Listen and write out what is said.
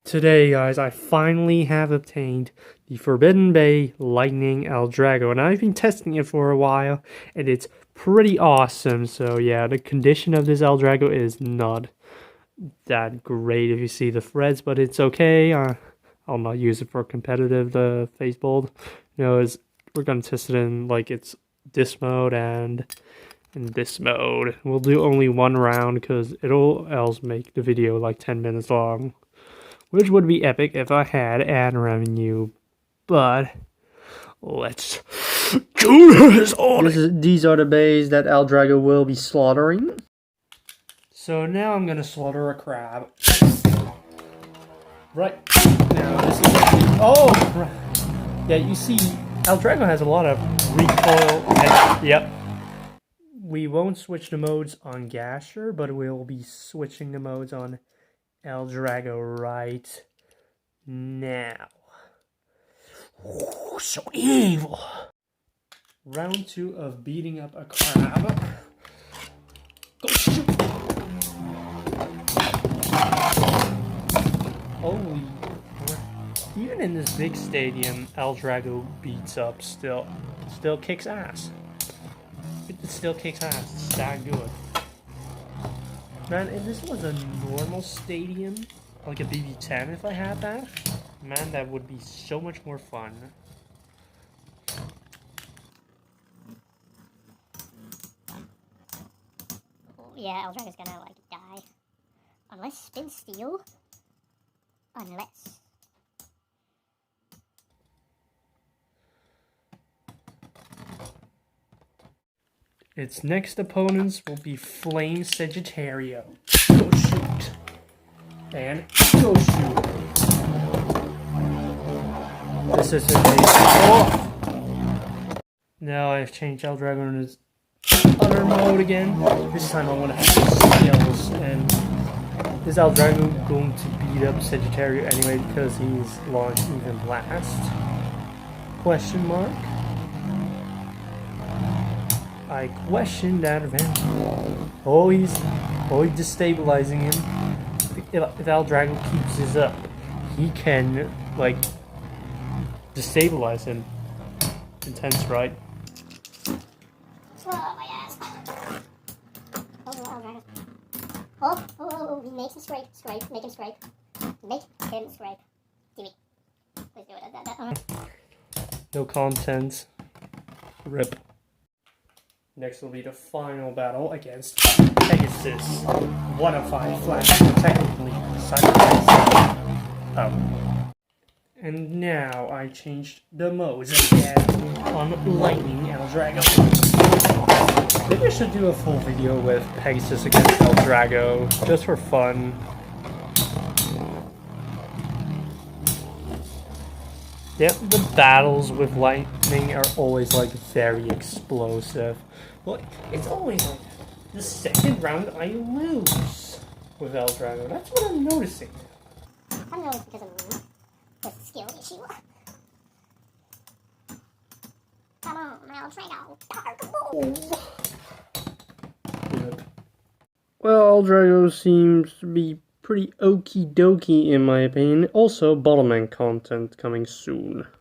Today, guys, I finally have obtained the Forbidden Bay Lightning L-drago, and I've been testing it for a while, and it's pretty awesome. So yeah, the condition of this L-drago is not that great if you see the threads, but it's okay. I'll not use it for competitive, the face bolt. We're gonna test it in like it's this mode and in this mode. We'll do only one round because it'll else make the video like 10 minutes long, which would be epic if I had ad revenue, but let's do this on it. These are the bays that L-drago will be slaughtering. So now I'm gonna slaughter a crab. Right now, this is yeah, you see, L-drago has a lot of recoil. Yep. We won't switch the modes on Gasher, but we'll be switching the modes on L-drago right now. Ooh, so evil. Round 2 of beating up a crab. Go shoot. Holy. Even in this big stadium, L-drago beats up still kicks ass. It still kicks ass. It's that good. Man, if this was a normal stadium, like a BB10 if I had that, man, that would be so much more fun. Yeah, L-drago's gonna, like, die. Unless spin steel. Unless. Its next opponents will be Flame Sagittario. Go shoot. And go shoot. This is Now I've changed L-drago in his other mode again. This time I want to have skills, and this L-drago going to beat up Sagittario anyway because he's launched even blast. Question mark. I question that event. Oh, he's destabilizing him. If L-drago keeps this up, he can, like, destabilize him. Intense, right? Oh, my ass. Oh, he makes him scrape. Make him scrape. Make him scrape. TV. Please do it. No content. Rip. Next will be the final battle against Pegasus. 1 of 5 flash, technically sacrifice. And now I changed the modes again on Lightning L-drago. Maybe I should do a full video with Pegasus against L-drago, just for fun. Yep, the battles with Lightning are always like very explosive. Well, it's always like the second round I lose with L-drago. That's what I'm noticing. I know it's because of the skill issue. Come on, L-drago. Dark bull. Yep. Well, L-drago seems to be pretty okie dokie in my opinion. Also, Bottleman content coming soon.